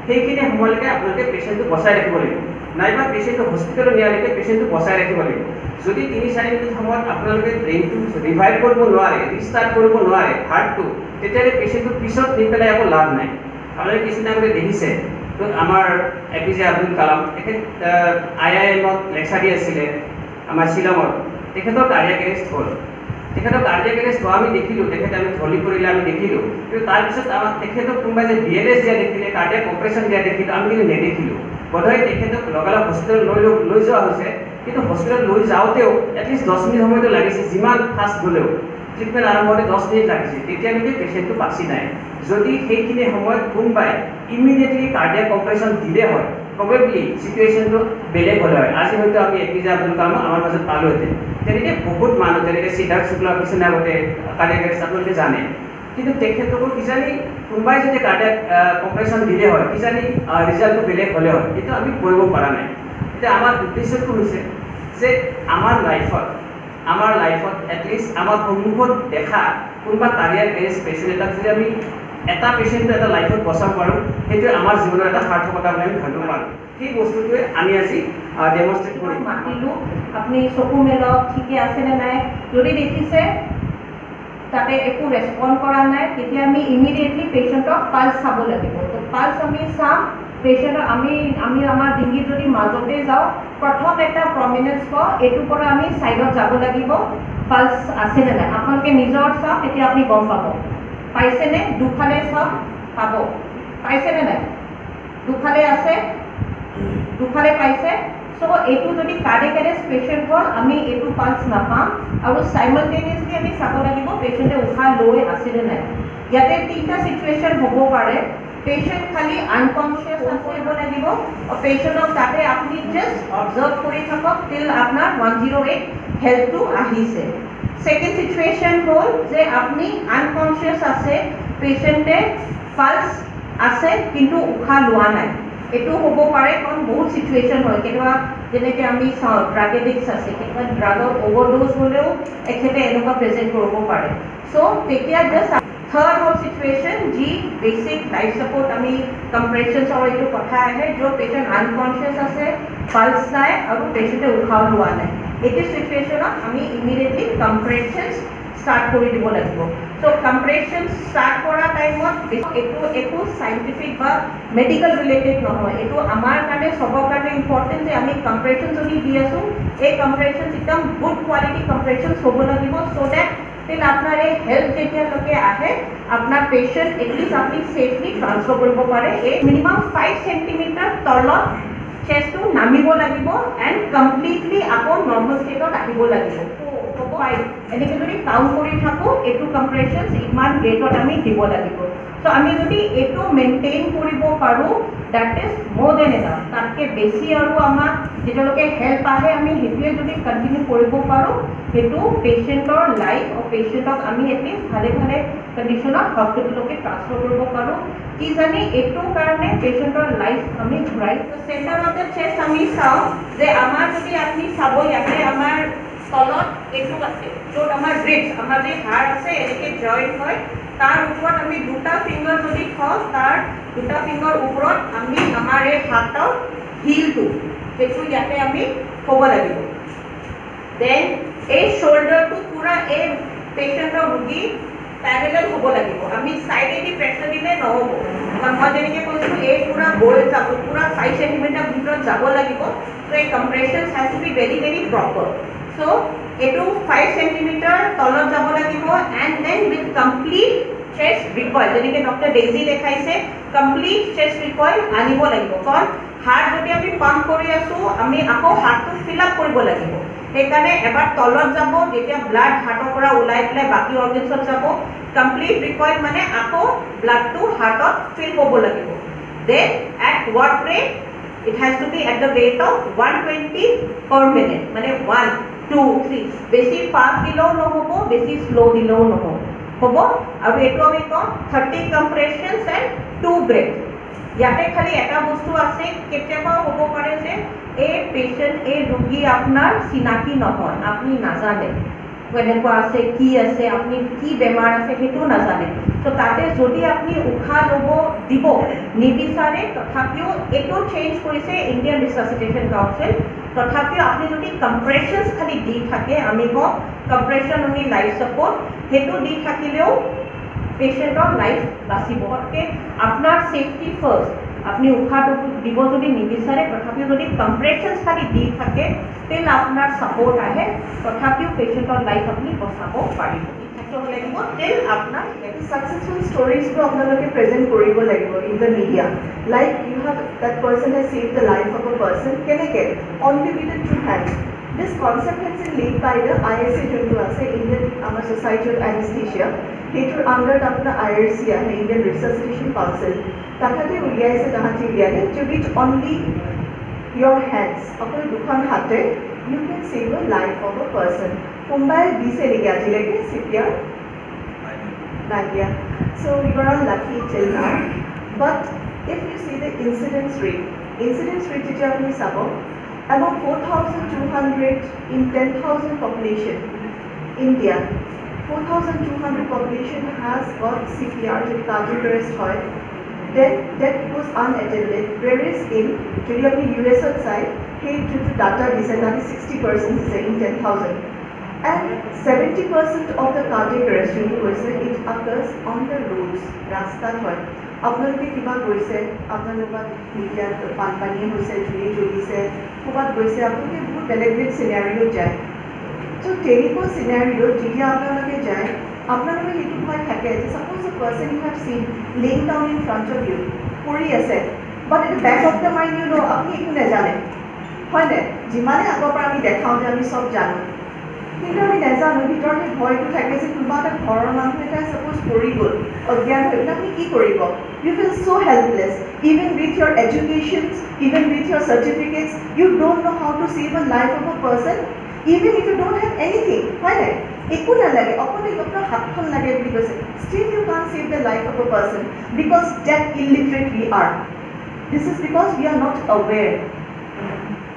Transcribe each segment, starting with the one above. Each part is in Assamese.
সেইখিনি সময়লৈকে আপোনালোকে পেচেণ্টটো বচাই ৰাখিব লাগিব, নাইবা পেচেণ্টটো হস্পিটেলত নিয়ালৈকে পেচেণ্টটো বচাই ৰাখিব লাগিব। যদি ৩-৪ মিনিট সময়ত আপোনালোকে ব্ৰেইনটো ৰিভাইভ কৰিব নোৱাৰে, ৰিষ্টাৰ্ট কৰিব নোৱাৰে হাৰ্টটো, তেতিয়াহ'লে পেচেণ্টটো পিছত নি পেলাই একো লাভ নাই। আপোনালোকে কিছুদিন আগতে দেখিছে আমাৰ APJ আব্দুল কালাম, তেখেত IIM-ত লেকচাৰ দি আছিলে আমাৰ শ্বিলঙত, তেখেতৰ কাৰ্ডিয়াক এৰেষ্ট হ'ল। তেখেতৰ কাৰ্ডিয়াক এৰেষ্ট হোৱা আমি দেখিলোঁ, তেখেতে আমি ধলি কৰিলে আমি দেখিলোঁ, কিন্তু তাৰপিছত আমাক তেখেতক কোনোবাই যে BLS দিয়া দেখিলে, কাৰ্ডিয়াক অপাৰেশ্যন দিয়া দেখিলোঁ, আমি কিন্তু নেদেখিলোঁ। বোধহয় তেখেতক লগালগ হস্পিটেলত লৈ যোৱা হৈছে, কিন্তু হস্পিটেলত লৈ যাওঁতেও এটলিষ্ট 10 মিনিট সময়তো লাগিছে, যিমান ফাষ্ট গ'লেও ট্ৰিটমেণ্ট আৰম্ভ হওঁতে 10 মিনিট লাগিছে, তেতিয়ালৈকে পেচেণ্টটো বাচি নাই। যদি সেইখিনি সময়ত কোনোবাই ইমিডিয়েটলি কাৰ্ডিয়াক অপাৰেশ্যন দিলে হয়, প্ৰবেবলি চিটুৱেশ্যনটো বেলেগ হ'লে হয়। আজি হয়তো আমি APJ আব্দুল কালাম আমাৰ মাজত পালোহেঁতেন। তেনেকৈ বহুত মানুহ, যেনেকৈ সিদ্ধাৰ্থ শুক্লা কিছুদিন আগতে কাৰ্ডিয়াক এৰেষ্ট আপোনালোকে জানে, কিন্তু তেখেতকো কিজানি কোনোবাই যদি কাৰ্ডিয়াক অপাৰেশ্যন দিলে হয়, কিজানি ৰিজাল্টটো বেলেগ হ'লে হয়, কিন্তু আমি কৰিব পৰা নাই। এতিয়া আমাৰ উদ্দেশ্যটো হৈছে যে আমাৰ লাইফত এটলিষ্ট আমাৰ সন্মুখত দেখা কোনোবা কাৰ্ডিয়াক এৰেষ্ট পেচেণ্ট এটাক যদি আমি এটা পেচেণ্টটো এটা লাইফত বচাব পাৰোঁ, সেইটোৱে আমাৰ জীৱনৰ এটা সাৰ্থকতা বুলি আমি ভাবিব পাৰোঁ। সেই বস্তুটোৱে আমি আজি ডেমনষ্ট্ৰেট কৰিম। মাতিলোঁ, আপুনি চকু মেলক, ঠিকে আছেনে নাই। যদি দেখিছে তাতে একো ৰেছপণ্ড কৰা নাই, তেতিয়া আমি ইমিডিয়েটলি পেচেণ্টক পাল্ছ চাব লাগিব। তো পাল্ছ আমি চাম, পেচেণ্টক আমি আমাৰ ডিঙিত যদি মাজতে যাওঁ, প্ৰথম এটা প্ৰমিনেঞ্চ পাওঁ, এইটোৰ পৰা আমি ছাইডত যাব লাগিব, পাল্ছ আছেনে নাই। আপোনালোকে নিজৰ চাওক, তেতিয়া আপুনি গম পাব। পাইছেনে? দুফালে চাওক, পাব। পাইছেনে নাই? দুফালে আছে, দুফালে পাইছে। চ' এইটো যদি কাৰ্ডিয়াক এৰেষ্ট পেচেণ্ট হ'ল, আমি এইটো পাল্ছ নাপাম, আৰু চাইমালটেনিয়াছলি আমি চাব লাগিব পেচেণ্টে উশাহ লৈ আছেনে নাই। ইয়াতে 3টা চিটুৱেশ্যন হ'ব পাৰে। পেচেণ্ট খালি আনকনচিয়াছ কৰিব লাগিব, পেচেণ্টক তাতে আপুনি জাষ্ট অবজাৰ্ভ কৰি থাকক টিল আপোনাৰ 108 হেল্থটো আহিছে। ছেকেণ্ড চিটুৱেশ্যন হ'ল যে আপুনি আনকনচিয়াছ আছে, পেচেণ্টে পাল্ছ আছে কিন্তু উশাহ লোৱা নাই। এইটো হ'ব পাৰে, কাৰণ বহুত চিটুৱেশ্যন হয়। কেতিয়াবা যেনেকৈ আমি চাওঁ ড্ৰাগ এডিক্টছ আছে, কেতিয়াবা ড্ৰাগৰ অভাৰড'জ হ'লেও এখেতে এনেকুৱা প্ৰেজেণ্ট কৰিব পাৰে। চ' তেতিয়া জাষ্ট থাৰ্ড হ'ল চিটুৱেশ্যন, যি বেছিক লাইফ ছাপোৰ্ট আমি কম্প্ৰেছনছৰ এইটো কথা আহে, য'ত পেচেণ্ট আনকনচিয়াছ আছে, পাল্ছ নাই আৰু পেচেণ্টে উশাহ লোৱা নাই। এইটো চিটুৱেশ্যনত আমি ইমিডিয়েটলি কম্প্ৰেছনছ ষ্টাৰ্ট কৰি দিব লাগিব। চ' কম্প্ৰেছনছ ষ্টাৰ্ট কৰা টাইমত এইটো একো চাইণ্টিফিক বা মেডিকেল ৰিলেটেড নহয়, এইটো আমাৰ কাৰণে চবৰ কাৰণে ইম্পৰ্টেণ্ট যে আমি কম্প্ৰেছন যদি দি আছোঁ, এই কম্প্ৰেছনছ একদম গুড কোৱালিটি কম্প্ৰেছনছ হ'ব লাগিব, চ' ডেট টিল আপোনাৰ এই হেল্থ যেতিয়ালৈকে আহে, আপোনাৰ পেচেণ্ট এটলিষ্ট আপুনি ছেফলি ট্ৰান্সফাৰ কৰিব পাৰে। এই মিনিমাম 5 চেণ্টিমিটাৰ তলত চেষ্টটো নামিব লাগিব এণ্ড কমপ্লিটলি আকৌ নৰ্মেল ষ্টেটত আহিব লাগিব। এনেকৈ যদি কাউণ্ট কৰি থাকোঁ, এইটো কম্প্ৰেছনছ ইমান ৰেটত আমি দিব লাগিব। চ' আমি যদি এইটো মেইনটেইন কৰিব পাৰোঁ, that is more than enough. তাতকৈ বেছি আৰু আমাক যেতিয়ালৈকে হেল্প আহে, আমি সেইটোৱে যদি কণ্টিনিউ কৰিব পাৰোঁ, সেইটো পেচেণ্টৰ লাইফ পেচেণ্টক আমি এটলিষ্ট ভালে ভালে কণ্ডিশ্যনত হস্পিটেললৈকে ট্ৰান্সফাৰ কৰিব পাৰোঁ। কিজানি এইটোৰ কাৰণে পেচেণ্টৰ লাইফ আমি ঘূৰাই। চেণ্টাৰ অফ দ্য চেষ্ট আমি চাওঁ যে আমাৰ যদি আপুনি চাব, ইয়াতে আমাৰ তলত এইটো আছে, য'ত আমাৰ ৰিবছ, আমাৰ যে হাড় আছে এনেকৈ জইণ্ট হয়, তাৰ ওপৰত আমি 2টা ফিংগাৰ যদি থওঁ, তাৰ 2টা ফিংগাৰ ওপৰত আমি আমাৰ এই হাতৰ হিলটো, সেইটো ইয়াতে আমি থ'ব লাগিব। দেন এই শ্বল্ডাৰটো পূৰা এই পেচেণ্টৰ ৰোগী পেৰেলেল হ'ব লাগিব। আমি চাইডেদি প্ৰেছাৰ দিলে নহ'ব, মই যেনেকৈ কৈছোঁ এই পূৰা গৈ যাব, পূৰা 5 চেণ্টিমিটাৰ ভিতৰত যাব লাগিব। চ' এই compressions has to be very very proper. So' এইটো 5 চেণ্টিমিটাৰ তলত যাব লাগিব এণ্ড দেন উইথ কমপ্লিট চেষ্ট ৰিকইল, যেনেকৈ ডক্টৰ ডেইজি দেখাইছে, কমপ্লিট চেষ্ট ৰিকইল আনিব লাগিব। কাৰণ হাৰ্ট যদি আমি পাম্প কৰি আছোঁ, আমি আকৌ হাৰ্টটো ফিল আপ কৰিব লাগিব। সেইকাৰণে এবাৰ তলত যাব, যেতিয়া ব্লাড হাৰ্টৰ পৰা ওলাই পেলাই বাকী অৰ্গেনছত যাব, কমপ্লিট ৰিকইল মানে আকৌ ব্লাডটো হাৰ্টত ফিল হ'ব লাগিব। Then at what rate? It has to be at the rate of 120 per minute, মানে 1, 2, 3, বেছি ফাষ্ট দিলেও নহ'ব, বেছি শ্ল' দিলেও নহ'ব, হ'ব। আৰু এইটো আমি কওঁ 30 কম্প্ৰেছনছ এণ্ড 2 ব্ৰেথ। ইয়াতে খালি এটা বস্তু আছে, কেতিয়াবা হ'ব পাৰে যে এই পেচেণ্ট, এই ৰোগী আপোনাৰ চিনাকি নহয়, আপুনি নাজানে, কেনেকুৱা আছে কি আছে আপুনি কি বেমাৰ আছে সেইটো নাজানে তো তাতে যদি আপুনি উশাহ ল'ব দিব নিবিচাৰে তথাপিও এইটো চেঞ্জ কৰিছে ইণ্ডিয়ান ৰিচাৰ্চিটেশ্যন কাউন্সিল তথাপিও আপুনি যদি কম্প্ৰেছনছ খালি দি থাকে আমি কওঁ কম্প্ৰেছন অনলি লাইফ ছাপোৰ্ট সেইটো দি থাকিলেও পেচেণ্টৰ লাইফ বাচিব গতিকে আপোনাৰ ছেফটি ফাৰ্ষ্ট আপুনি উশাহ দিব যদি নিবিচাৰে তথাপিও যদি কম্প্ৰেছনছ খালি দি থাকে তেল আপোনাৰ ছাপোৰ্ট আহে তথাপিও পেচেণ্টৰ লাইফ আপুনি বচাব পাৰিব থাকিব লাগিব তেল আপোনাৰ successful stories to apnaloke present koribo lagibo in the media like you have that person has saved the life of a person keneke only with the two hands. This concept has been laid by the ISA jontu ase Indian our Society of Anesthesia hetur under apna IRC ahe Indian Resuscitation Council takhate uliaise tahati uliale to with only your hands apna dukhon hate you can save a life of a person kumbai dise lege ajileke CPR Nadia. So we were all lucky till now. But if you see the incidence rate is Germany about 4,200 in 10,000 population. India, 4,200 population has got CPR, cardiac arrest hoy. Then that goes unattended. Whereas in US side, hey, due to data, this is 60% in 10,000. And 70% of the cardiac arrest it occurs on the roads, rasta hoy. আপোনালোকে কিবা গৈছে আপোনালোকৰ মিডিয়াত পানী হৈছে জুই জ্বলিছে ক'ৰবাত গৈছে আপোনালোকে বহুত বেলেগ বেলেগ চিনাৰিঅ'ত যায় চ' তেনেকুৱা চিনাৰিঅ'ত যেতিয়া আপোনালোকে যায় আপোনালোকে সেইটো ভয় থাকে যে suppose a person you have seen lying down in front of you পৰি আছে but at back of the mind you know' আপুনি একো নাজানে হয়নে যিমানে আগৰ পৰা আমি দেখাওঁ যে আমি চব জানো কিন্তু আমি নাজানো ভিতৰত সেই ভয়টো থাকে যে কোনোবা এটা ঘৰৰ মানুহ এটাই ছাপ'জ পৰি গ'ল অজ্ঞান হৈ পেলাই আপুনি কি কৰিব you feel so helpless even with your educations even with your certificates you don't know how to save a life of a person even if you don't have anything হয় নাই একো নালাগে অকলে আপোনাৰ হাতখন লাগে বুলি কৈছে still you can't save the life of a person because that illiterate we are this is because we are not aware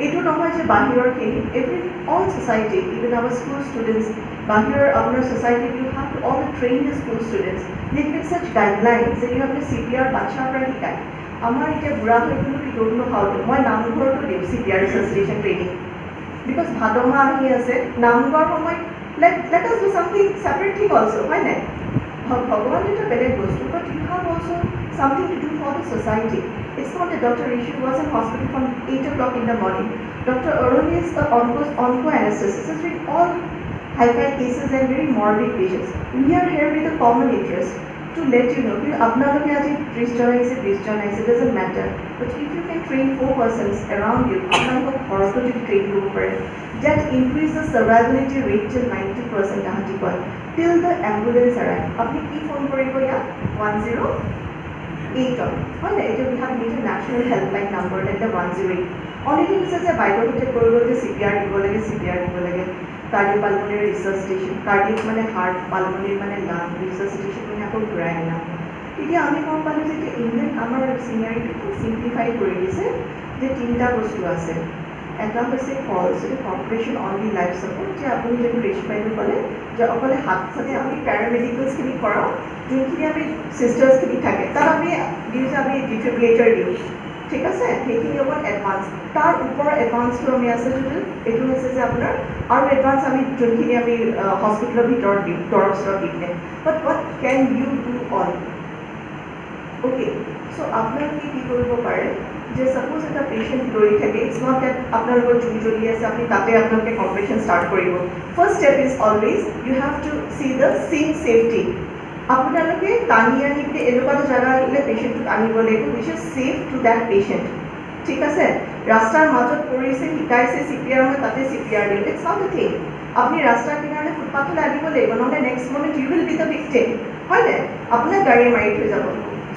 এইটো নহয় যে বাহিৰৰখিনি every all society even our school students বাহিৰৰ আপোনাৰ society you have to all train the school students they make such guidelines that you have to CPR বাচ্চাৰ পৰা শিকায় আমাৰ এতিয়া বুঢ়া হৈ গ'লো we don't know how to মই নামঘৰতো দিওঁ CPR resuscitation training because ভাদমা আহি আছে নামঘৰ সময় let us do something separate thing also হয় নাই ভগৱান এটা বেলেগ বস্তু but you have also something to do for the society. It's not that Dr. Rishi was in hospital from 8 o'clock in the morning. Dr. Arun is the onco anesthetist with all high-fi cases and very morbid patients. We are here with a common interest to let you know that apnaloke aji 30 jon aise doesn't matter. But if you can train 4 persons around you, apnalok ghoroto jodi train koribo pare, that increases the survivability rate till 90% tahati koy till the ambulance arrive. Apni ki phone koribo ya 108 হয় না এটা we have made a national helpline number like the 108 only thing is যে বাইকতে কৰিব যে CPR দিব লাগে cardiopulmonary resuscitation cardiac মানে heart pulmonary মানে lung resuscitation মানে আকৌ ঘূৰাই আনা এতিয়া আমি গম পালো যে ইণ্ডিয়ান আমাৰ চিনাৰিটো সিম্পলিফাই কৰি দিছে যে তিনিটা বস্তু আছে এটা হৈছে calls corporation only life support যে আপুনি যদি ৰেচপাইটো ক'লে যে অকলে হাত চাতে আমি পেৰামেডিকেলছখিনি কৰাওঁ যোনখিনি আমি চিষ্টাৰ্ছখিনি থাকে তাত আমি দিওঁ যে আমি ডিফিব্ৰিলেটৰ দিওঁ ঠিক আছে সেইখিনি অকল এডভান্স তাৰ ওপৰৰ এডভান্সটো আমি আছে যোনটো এইটো হৈছে যে আপোনাৰ আৰু এডভান্স আমি যোনখিনি আমি হস্পিটেলৰ ভিতৰত দিওঁ দৰৱ দি কিনে but what can you do all okay so' আপোনালোকে কি কৰিব পাৰে যে সাপোজ এটা পেশেন্ট দৌৰি থাকে ইটস নট দ্যাট আপোনালোকৰ জুই জ্বলি আছে আপুনি তাতে আপোনালোকে কম্প্ৰেছন ষ্টাৰ্ট কৰিব first step is always you have to see the scene safety আপোনালোকে টানি আনি পিনে এনেকুৱা এটা জেগা আহিলে পেশেণ্টটোক আনিব লাগিব which is safe to that patient ঠিক আছে ৰাস্তাৰ মাজত পৰিছে শিকাইছে CPR মই তাতে CPR দিওঁ ইটস নট এ থিং আপুনি ৰাস্তাৰ কিনাৰলৈ ফুটপাথলৈ আনিব লাগিব নহ'লে next moment you will be the victim হয়নে আপোনাক গাড়ীয়ে মাৰি থৈ যাব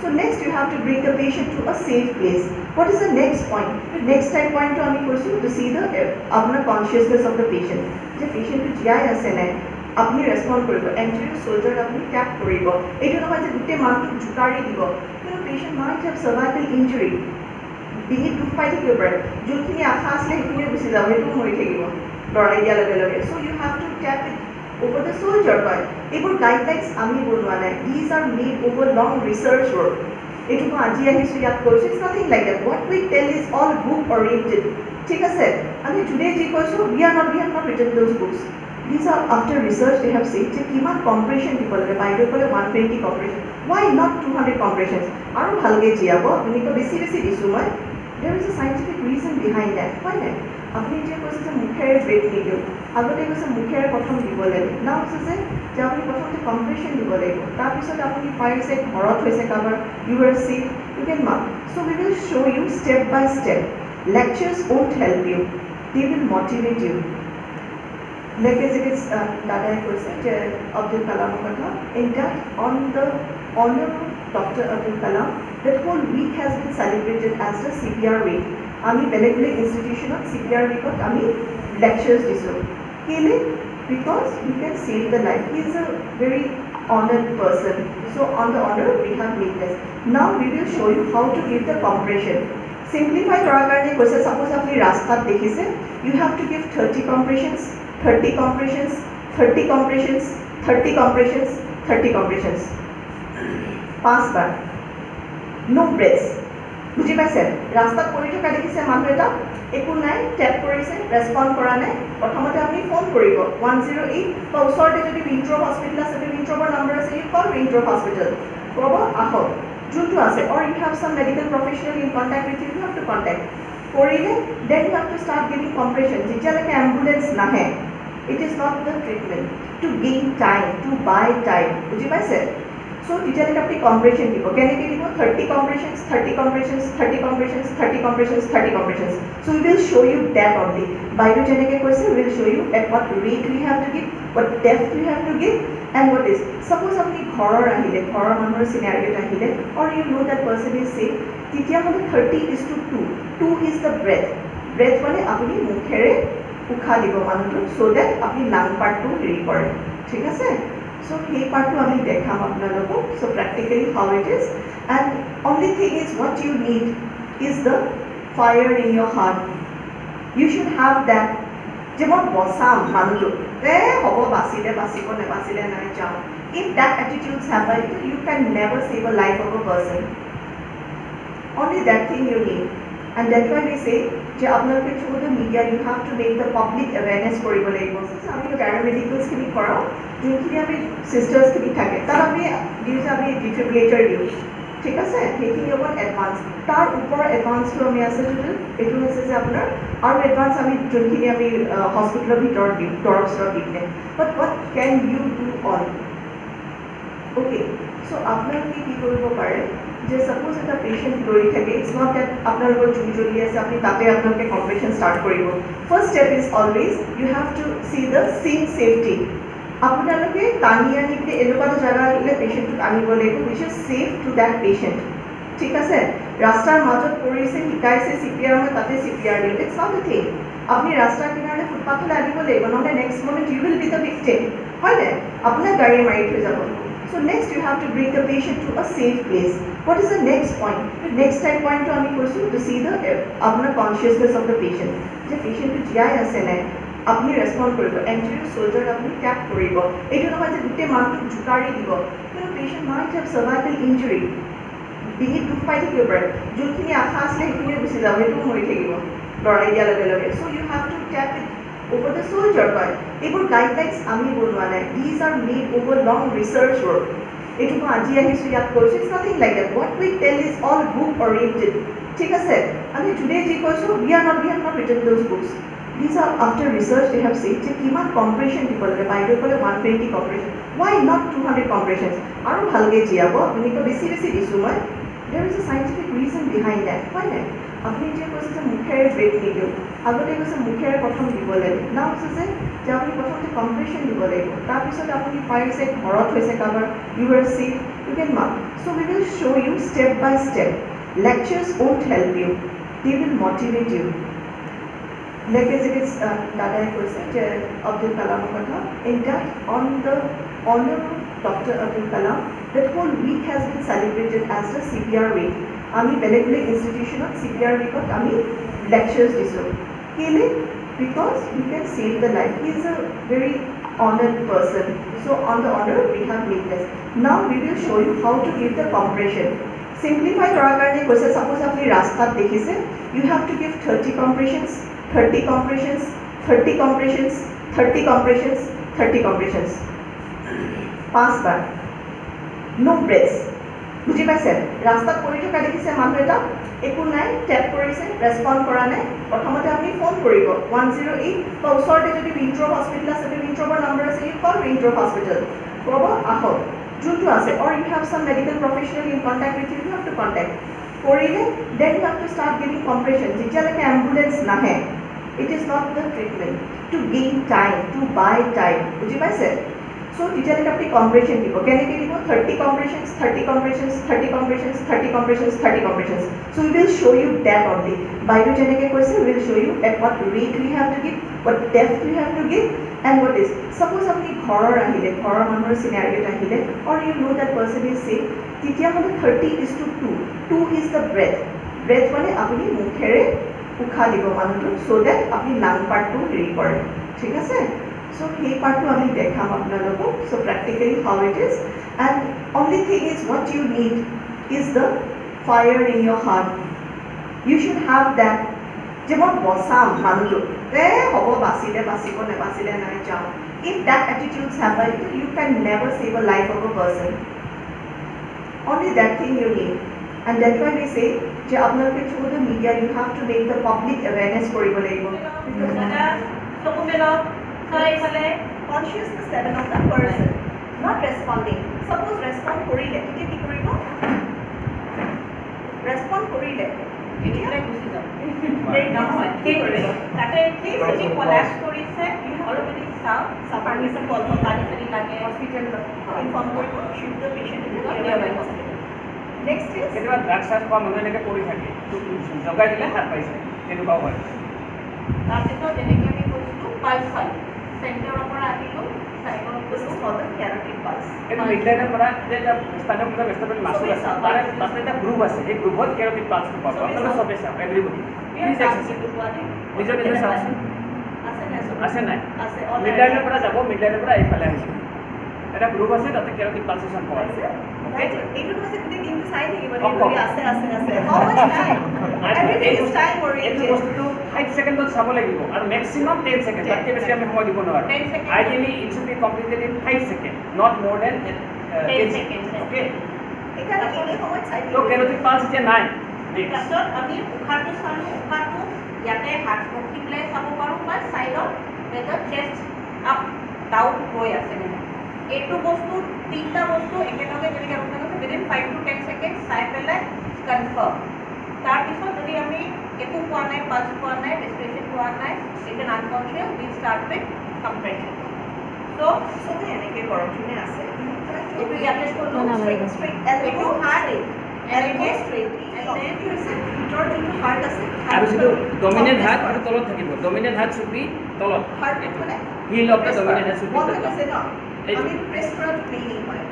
So next you have to bring the patient to a safe place. What is the next point? The next time point to see the consciousness of the patient. The patient to jai asene apni respond koribo anterior shoulder apni tap koribo etu nohoy je gute mantu jukari dibo the patient might have cervical injury ডিঙিত দুখ পাই থাকিব পাৰে যোনখিনি আশা আছিলে সেইখিনিয়ে গুচি যাব সেইটো মৰি থাকিব লৰাই দিয়া লগে লগে so you have to tap it over the soldier কয় এইবোৰ গাইডলাইনছ আমি বনোৱা নাই these are made over long research work এইটো মই আজি আহিছোঁ ইয়াত কৈছোঁ it's nothing like that what we tell is all book oriented ঠিক আছে আমি today যি কৈছোঁ we have not written those books these are after research they have said যে কিমান compression দিব লাগে বাইদেউ ক'লে 120 compression why not 200 compressions আৰু ভালকৈ জীয়াব আপুনি তো বেছি দিছোঁ মই there is a scientific reason behind that why not আপনি যে কৈছে যে মুখেৰে ব্ৰেক নিদিওঁ আগতে কৈছে মুখেৰে প্ৰথম দিব লাগে না হৈছে যে আপুনি প্ৰথমতে কম্প্ৰেশ্যন দিব লাগিব তাৰপিছত আপুনি পাৰিছে ঘৰত হৈছে কাৰোবাৰ you are safe you can mark so' we will show' you step by step lectures won't help you they will motivate you like as it is দাদাই কৈছে যে আব্দুল কালামৰ কথা in that on the honor of Dr. Abdul Kalam that whole week has been celebrated as the CPR week আমি বেলেগ ইনষ্টিটিউশ্যনত CPR weekত আমি lectures দিছোঁ কেলে because you can save the life he is a very honored person so on the honor we have made this now we will show you how to give the compression simplify কৰাৰ কাৰণে কৈছে suppose আপুনি ৰাস্তাত দেখিছে you have to give 30 compressions 30 compressions 30 compressions 30 compressions 30 compressions 5 bar no breaths বুজি পাইছে ৰাস্তাত পৰি থকা দেখিছে মানুহ এটা একো নাই টেপ কৰিছে ৰেছপন্ড কৰা নাই প্ৰথমতে আপুনি ফোন কৰিব 108 বা ওচৰতে যদি উইন্ট্ৰ হস্পিটেল আছে উইন্ট্ৰৰ নম্বৰ আছে ইউ কল উইন্ট্ৰ হস্পিটেল ক'ব আহক যোনটো আছে or you have some medical professional in contact with you have to contact কৰিলে then you have to start giving compression যেতিয়ালৈকে এম্বুলেঞ্চ নাহে it is not the treatment to gain time to buy time বুজি পাইছে So, teacher আপনি compression দিব কেনেকৈ দিব 30 compressions 30 compressions 30 compressions 30 compressions 30 compressions so we will show you that only বাইদেউ যেনেকৈ কৈছে we will show you at what rate we have to give what depth we have to give and what is suppose আপনি ঘৰৰ আহিলে ঘৰৰ মানুহৰ চিনাৰিঅ'ত আহিলে or you know that person is safe তেতিয়াহ'লে 30:2 2 is the breath মানে আপুনি মুখেৰে উশাহ দিব মানুহটো so that আপুনি লাং পাৰ্টটো হেৰি কৰে ঠিক আছে So, hey part to ami dekham apnaloko so practically how it is and only thing is what you need is the fire in your heart you should have that jemon bosam manujo hobo basile nai jao if that attitudes happen you can never save a life of a person only that thing you need and that's why we say যে আপোনালোকে through the media you have to make the public awareness কৰিব লাগিব আমি প্যাৰামেডিকেলছ খিনি কৰাও যোনখিনি আমি সিস্টাৰ্ছ খিনি থাকে তাৰ আমি দিউছে আমি ডিফিব্ৰিলেটৰ দিওঁ ঠিক আছে সেইখিনি অকণ এডভান্স তাৰ ওপৰ এডভান্সটো আমি আছে যোনটো এইটো হৈছে যে আপোনাৰ আৰু এডভান্স আমি যোনখিনি আমি হস্পিটেলৰ ভিতৰত দিওঁ দৰৱৰ দিওঁ but what can you do all okay so' আপোনালোকে কি কৰিব পাৰে যে সাপোজ এটা পেশেন্ট দৌৰি থাকে ইটস নট দ্যাট আপোনালোকৰ জুই জ্বলি আছে আপুনি তাতে আপোনালোকে কম্প্ৰেশ্যন ষ্টাৰ্ট কৰিব first step is always you have to see the scene safety আপোনালোকে টানি আনি পিনে এনেকুৱা এটা জেগা আহিলে পেশেণ্টটোক আনিব লাগিব which is safe to that patient ঠিক আছে ৰাস্তাৰ মাজত পৰিছে শিকাইছে CPR মই তাতে CPR দিওঁ ইটস নট এ থিং আপুনি ৰাস্তাৰ কিনাৰলৈ ফুটপাথলৈ আনিব লাগিব নহ'লে next moment you will be the victim হয়নে আপোনাক গাড়ীয়ে মাৰি থৈ যাব So next you have to bring the patient to a safe place. What is the next point? The next time point to to see the consciousness of the patient. The patient to jai ase nai apni respond koribo anterior shoulder apni tap koribo etu nohoy je gute mantu jukari dibo the patient might have cervical injury ডিঙিত দুখ পাই থাকিব পাৰে যোনখিনি আশা আছিলে সেইখিনি গুচি যাব সেইটো মৰি থাকিব লৰাই দিয়াৰ লগে লগে so' you have to tap it over the soldier কয় এইবোৰ গাইডলাইনছ আমি বনোৱা নাই these are made over long research work এইটো মই আজি আহিছোঁ ইয়াত কৈছোঁ it's nothing like that what we tell is all book oriented ঠিক আছে আমি today যি কৈছোঁ we have not written those books these are after research they have said যে কিমান compression দিব লাগে বাইদেউ ক'লে 120 compression why not 200 compressions আৰু ভালকৈ জীয়াব আপুনি তো বেছি দিছোঁ মই there is a scientific reason behind that why not আপনি যে কৈছে যে মুখেৰে ব্ৰেক নিদিওঁ আগতে কৈছে মুখেৰে প্ৰথম দিব লাগে না হৈছে যে আপুনি প্ৰথমতে কম্প্ৰেশ্যন দিব লাগিব তাৰপিছত আপুনি পাৰিছে ঘৰত হৈছে কাৰোবাৰ you are safe you can mark so' we will show' you step by step lectures won't help you they will motivate you like as it is দাদাই কৈছে যে আব্দুল কালামৰ কথা in that on the honor of Dr. Abdul Kalam that whole week has been celebrated as the CPR week আমি বেলেগ ইনষ্টিটিউশ্যনত CPR weekত আমি lectures দিছোঁ কেলে because you can save the life he is a very honored person. So on the honor we have made this. Now we will show you how to give the compression. Simplify কৰাৰ কাৰণে কৈছে suppose আপুনি ৰাস্তাত দেখিছে, you have to give 30 compressions, 30 compressions, 30 compressions, 30 compressions, 30 compressions. 5 bar. No breaths. বুজি পাইছে? ৰাস্তাত পৰি থকা দেখিছে মানুহ এটা, একো নাই, টেপ কৰিছে, ৰেছপন্ড কৰা নাই, প্ৰথমতে আপুনি ফোন কৰিব 108 বা ওচৰতে যদি উইন্ট্ৰ হস্পিটেল আছে, উইন্ট্ৰৰ নম্বৰ আছে, ইউ কল উইন্ট্ৰ হস্পিটেল, ক'ব আহক যোনটো আছে, or you have some medical professional in contact with you, you have to contact. কৰিলে then you have to start giving compression. যেতিয়ালৈকে এম্বুলেন্স নাহে, it is not the treatment, to gain time, to buy time. বুজি পাইছে? So তেতিয়ালৈকে আপুনি compression দিব, কেনেকৈ দিব? 30 compressions, 30 compressions, 30 compressions, 30 compressions, 30 compressions. So we will show you that only. বাইদেউ যেনেকৈ কৈছে, we will show you at what rate we have to give, what depth we have to give, and what is. Suppose আপুনি ঘৰৰ আহিলে, ঘৰৰ মানুহৰ চিনাৰিঅ'ত আহিলে, or you know that person is sick, তেতিয়াহ'লে 30:2. 2 is the breath. Breath মানে আপুনি মুখেৰে উশাহ দিব মানুহটো, so that আপুনি লাং পাৰ্টটো হেৰি কৰে, ঠিক আছে? So সেই পাৰ্টটো আমি দেখাম আপোনালোকক, so practically how it is, and only thing is what you need is the fire in your heart. You should have that. যে মই বচাম মানুহটো, হ'ব বাচিলে বাচিব, নেবাচিলে নাই যাওঁ. If that attitudes happen, you can never save a life of a person. Only that thing you need. And that's why we say যে আপোনালোকে through the media you have to make the public awareness কৰিব লাগিব. Consciousness level of that person, not responding. Suppose respond কৰিলে, তেতিয়া কি কৰিব? Respond কৰিলে এতিয়া গুচি যাম নহয়, কি কৰিব? তাতে কি যদি কলাপছ কৰিছে, অলৰেডি চাওক, পাৰ্মিশ্যন কল for পানী পানী লাগে, হস্পিটেল ইনফৰ্ম কৰিব, shift the patient to the nearby hospital. Next is কেতিয়াবা ড্ৰাগছ চাৰ্জ খোৱা মানুহ এনেকৈ পৰি থাকে, জগাই দিলে হাত পাইছে, তেনেকুৱাও হয়। তাৰপিছত যেনেকৈ আমি কৈছিলোঁ পাল্ছ হয়, চেণ্টাৰৰ পৰা আহিলোঁ, চাইকৰ this is called the carotid pulse. এইটো মিডলাইনৰ পৰা যে এটা স্থানীয় কিবা ৱেষ্টাৰ্ণ মাচুল আছে, তাতে এটা গ্ৰুপ আছে, সেই গ্ৰুপত কেৰটিড পাল্ছটো পাব। আপোনালোকে চবেই চাওক, এভৰিবডি নিজৰ নিজৰ চাওকচোন, আছে নাই? মিডলাইনৰ পৰা যাব, মিডলাইনৰ পৰা এইফালে আহিছে, এটা গ্ৰুপ আছে, তাতে কেৰটিড পালচেশ্যন পোৱা আছে। এইটো হৈছে গোটেই দিনটো চাই থাকিব লাগিব, আছে আছে আছে, how much time? Everything is time oriented. এইটো বস্তুটো 5 ছেকেণ্ডত চাব লাগিব, আৰু মেক্সিমাম 10 ছেকেণ্ড, তাতকৈ বেছি আমি সময় দিব নোৱাৰোঁ। Ideally it should be completed in 5 seconds, not more than 10 seconds. Okay, এইকাৰণে এই সময়ত চাই তো কেৰটিড পালছ এতিয়া নাই। তাৰপিছত আমি উশাহটো চালোঁ, উশাহটো ইয়াতে হাত ৰখি পেলাই চাব পাৰোঁ, বা ছাইডত এটা চেষ্ট আপ ডাউন হৈ আছে মানে। এইটো বস্তু, তিনিটা বস্তু একেলগে যেনেকৈ আপোনালোকে উইদিন 5 to 10 ছেকেণ্ড চাই পেলাই কনফাৰ্ম। তাৰপিছত যদি আমি একো পোৱা নাই, পালছ পোৱা নাই, ৰেস্পিৰেশ্যন পোৱা নাই, it unconscious, will start with compression. ত' চবেই এনেকৈ কৰক, যোনে আছে এইটো ইয়াতে কৰিলোঁ, এইটো হাৰ্ট এনেকৈ ষ্ট্ৰেইট, ভিতৰৰ যোনটো হাৰ্ট আছে, আৰু যিটো ডমিনেণ্ট হাত সেইটো তলত থাকিব, ডমিনেণ্ট হাত শুড বি তলত, হাৰ্ট মানে হিল অফ দ্য ডমিনেণ্ট হাত শুড বি বন্ধ তলত। হৈছে ন, আমি প্ৰেছ কৰাটো মেইন হয়।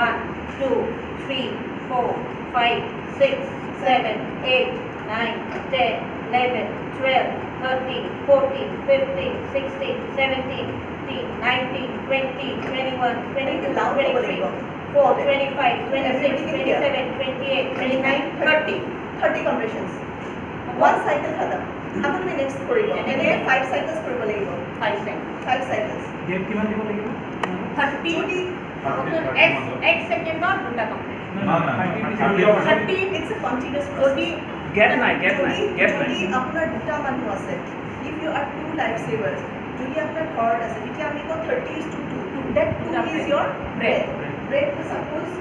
1 2 3 4 5 6 7 8 9 10 11 12 13 14 15 16 17 18 19 20 21 22 23 24 25 26 27 28 29 30 30 compressions. One cycle खत्म. আকৌ তুমি next কৰিব, এনেকৈ 5 cycles কৰিব লাগিব, 5 seconds 5 cycles. গেপ কিমান দিব লাগিব? 30 এক সেকেন্ডত দুটা কমপ্লিট। না না 30 It's a continuous যদি process. গেপ নাই, গেপ নাই, গেপ নাই। যদি আপোনাৰ দুটা মানুহ আছে, if you are 2 life savers, যদি আপোনাৰ ঘৰত আছে, তেতিয়া আমি কওঁ 30:2. That 2 is your breath. Breath is suppose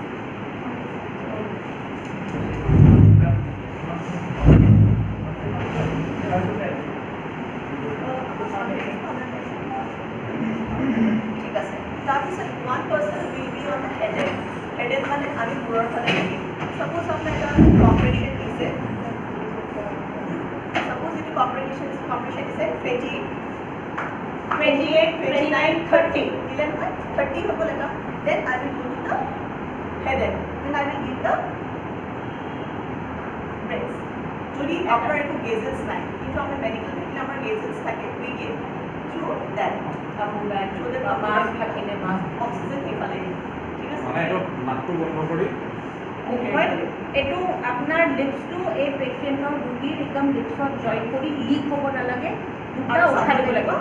ঠিক আছে। তাৰপিছত 1 person will be on the headache. Headache মানে আমি মূৰৰ ফালে থাকিম। Suppose আপোনাৰ এটা compression দিছে, suppose এইটো compression দিছে 28, 29 30 দিলে নহয়, 30 হ'ব লাগে। Then I will go to the headache. Then I will give the breaths. যদি আপোনাৰ একো গেজেছ নাই, কিন্তু আমাৰ মেডিকেল থাকিলে আমাৰ গেজেছ থাকে, we give through that. আপু ব্যাগ So that বা মাস্ক থাকিলে মাস্ক oxygen সেইফালে দিব। ঠিক আছে? মানে এইটো নাকটো বন্ধ কৰি হয় এইটো আপোনাৰ লিপছটো এই পেচেণ্টৰ ৰোগীৰ একদম লিপছত জইন কৰি লিক হ'ব নালাগে দুটা আৰু উঠাই দিব লাগিব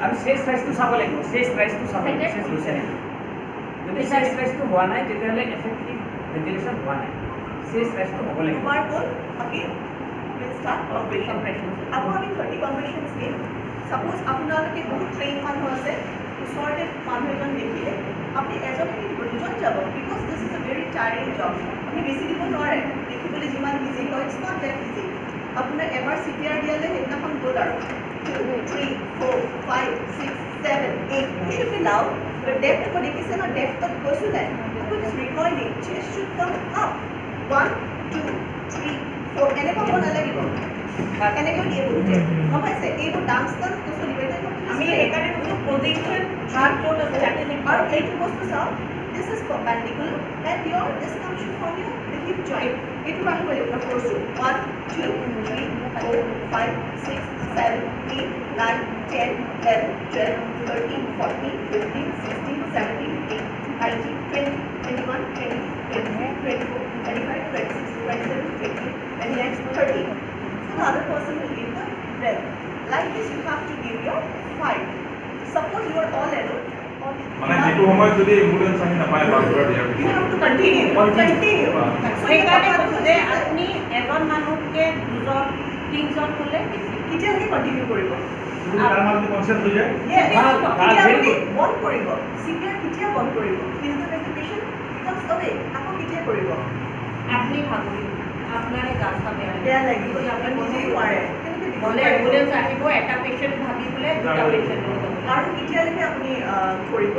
আৰু চেষ্ট ৰাইজটো চাব লাগিব, চেষ্ট ৰাইজটো চাব লাগিব, চেষ্ট হৈছে নেকি। যদি চেষ্ট ৰাইজটো হোৱা নাই তেতিয়াহ'লে এফেক্টিভ ভেন্টিলেশ্যন হোৱা নাই, চেষ্ট ৰাইজটো হ'ব লাগিব। তোমাৰ গ'ল again we'll start compression. আকৌ আমি 30 compressions দিম। Suppose আপোনালোকে বহুত ট্ৰেইন মানুহ আছে, ওচৰতে মানুহ এজন দেখিলে আপুনি এজন দুজন যাব, because this is a very tiring job. আপুনি বেছি দিব নোৱাৰে, দেখিবলৈ যিমান ইজি হয় ইটছ নট ডেট ইজি। আপোনাৰ এবাৰ CPR দিয়ালে সেইদিনাখন গ'ল আৰু 2, 3, 4, 5, 6, 7, 8 you should be loud, but depth को দেখিছে না, depth গৈছো নাই, আকৌ just recoiling, chest should come up 1, 2, 3, 4 এনেকুৱা হ'ব নালাগিব। এনেকৈ দিয়ে বহুতে গম পাইছে, এইবোৰ ডান্স চলিব। আমি সেইকাৰণে কৈছোঁ পজিশ্যন হাৰ্ট ক'ত আছে তাতে আৰু এইটো বস্তু চাওক, this is perpendicular and your this comes from your hip joint. এইটো ৰাখিব লাগিব ফ'ৰ্চটো 1, 2, 3, 4, 5, 6, 7, 8, 9, 10, 11, 12, 13, 14, 15, 16, 17, 18, 19, 20, 21, 22, 23, 24, 25, 26, 27, 28, 29, 30. So the other person will give the breath. Like this you have to give your 5. Suppose you are all alone. মানে যেটো সময়ত যদি এম্বুলেন্স আহি নাপায় বা ঘৰত ইয়াৰ You have to continue. Continue. So সেইকাৰণে কৈছোঁ যে আপুনি এজন মানুহকে দুজন তিনিজন হ'লে বেছি কেতিয়ালৈকে কণ্টিনিউ কৰিব? তাৰ মাজতে কনসেপ্ট হৈ যায় Yes. ভাল, very কেতিয়া good. বন্ধ কৰিব? CPR কেতিয়া বন্ধ কৰিব? Till the patient comes away. আকৌ কেতিয়া কৰিব? আপুনি ভাবিব আপোনাৰে গা চা বেয়া লাগিব। যদি আপুনি আপুনি নিজেই নোৱাৰে। কেনেকৈ দিব হ'লে পাৰিব? এম্বুলেঞ্চ আহিব এটা পেচেণ্ট ভাবি বোলে দুটা পেচেণ্ট লৈ যাব আৰু কেতিয়ালৈকে আপুনি কৰিব?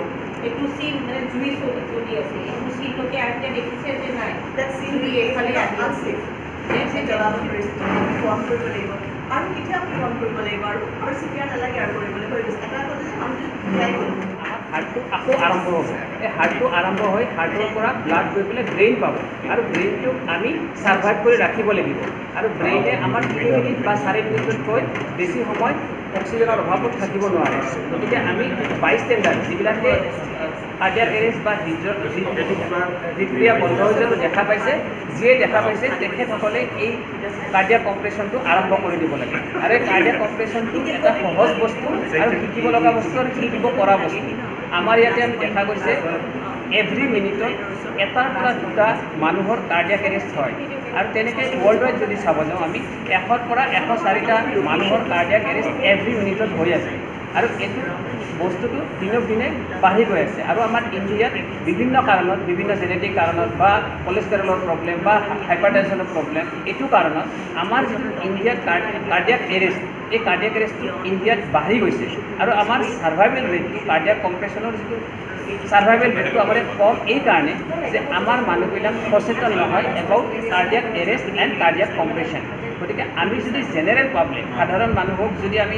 এইটো চিন মানে জুই চলি আছে এইটো চিনলৈকে আহিলে দেখিছে যে নাই That seal জুই এইফালে আহি আছে unsafe. সেই জ্বলাব ধৰিছে। বন্ধ কৰিব লাগিব। আৰু কেতিয়া আপুনি বন্ধ কৰিব লাগিব আৰু CPR নালাগে আৰু কৰিবলৈ হৈ গৈছে। এটা কথা যে মানুহটো জীয়াই গ'ল। হাৰ্টটো আকৌ আৰম্ভ হ'ব, এই হাৰ্টটো আৰম্ভ হৈ হাৰ্টৰ পৰা ব্লাড গৈ পেলাই ব্ৰেইন পাব, আৰু ব্ৰেইনটোক আমি ছাৰ্ভাইভ কৰি ৰাখিব লাগিব। আৰু ব্ৰেইনে আমাৰ 3 মিনিট বা 4 মিনিটতকৈ বেছি সময় অক্সিজেনৰ অভাৱত থাকিব নোৱাৰে। গতিকে আমি বাইষ্টেণ্ডাৰ যিবিলাকে কাৰ্ডিয়াক এৰেষ্ট বা হৃদক্ৰিয়া বন্ধ হৈ যোৱা দেখা পাইছে, যিয়ে দেখা পাইছে তেখেতসকলে এই কাৰ্ডিয়াক কম্প্ৰেশ্যনটো আৰম্ভ কৰি দিব লাগে। আৰু এই কাৰ্ডিয়াক কম্প্ৰেশ্যনটো এটা সহজ বস্তু আৰু শিকিব লগা বস্তু আৰু শিকিব পৰা বস্তু। আমাৰ ইয়াতে আমি দেখা গৈছে এভৰি মিনিটত এটাৰ পৰা দুটা মানুহৰ কাৰ্ডিয়াক এৰেষ্ট হয়, আৰু তেনেকৈ ৱৰ্ল্ড ৱাইড যদি চাব যাওঁ আমি 100ৰ পৰা 104টা মানুহৰ কাৰ্ডিয়াক এৰেষ্ট এভৰি মিনিটত হৈ আছে। আৰু এইটো বস্তুটো দিনক দিনে বাঢ়ি গৈ আছে। আৰু আমাৰ ইণ্ডিয়াত বিভিন্ন কাৰণত, বিভিন্ন জেনেটিক কাৰণত বা কলেষ্ট্ৰলৰ প্ৰব্লেম বা হাইপাৰটেনশ্যনৰ প্ৰব্লেম, এইটো কাৰণত আমাৰ যিটো ইণ্ডিয়াত কাৰ্ডিয়াক এৰেষ্ট, এই কাৰ্ডিয়াক এৰেষ্টটো ইণ্ডিয়াত বাঢ়ি গৈছে। আৰু আমাৰ ছাৰ্ভাইভেল ৰেটটো কাৰ্ডিয়াক কম্প্ৰেশ্যনৰ যিটো ছাৰ্ভাইভেল ৰেটটো আমাৰ কম, এই কাৰণে যে আমাৰ মানুহবিলাক সচেতন নহয় about cardiac arrest and cardiac compression. গতিকে আমি যদি জেনেৰেল পাব্লিক, সাধাৰণ মানুহক যদি আমি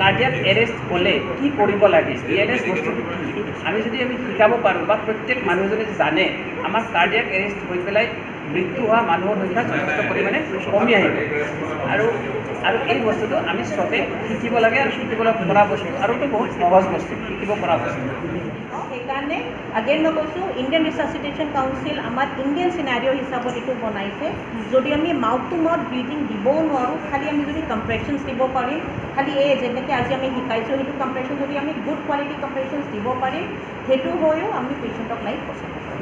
কাৰ্ডিয়াক এৰেষ্ট হ'লে কি কৰিব লাগে, ENS বস্তুটো কি, আমি যদি শিকাব পাৰোঁ বা প্ৰত্যেক মানুহজনে জানে, আমাৰ কাৰ্ডিয়াক এৰেষ্ট হৈ পেলাই মৃত্যু হোৱা মানুহৰ সংখ্যা যথেষ্ট পৰিমাণে কমি আহিব। আৰু এই বস্তুটো আমি চবে শিকিব লাগে, আৰু শিকিব পৰা বস্তু, আৰু এইটো বহুত সহজ বস্তু, শিকিব পৰা বস্তু। সেইকাৰণে আগেন মই কৈছোঁ ইণ্ডিয়ান ৰিচাচিটেশ্যন কাউন্সিল আমাৰ ইণ্ডিয়ান চিনাৰিঅ' হিচাপত এইটো বনাইছে। যদি আমি মাউথ টু মাউথ ব্ৰিডিং দিবও নোৱাৰোঁ, খালি আমি যদি কম্প্ৰেশ্যনছ দিব পাৰিম, খালি এই যেনেকৈ আজি আমি শিকাইছোঁ সেইটো কম্প্ৰেশ্যন যদি আমি গুড কোৱালিটি কম্প্ৰেশ্যনছ দিব পাৰিম, সেইটো হৈও আমি পেচেণ্টক লাইফ বচাব পাৰিম।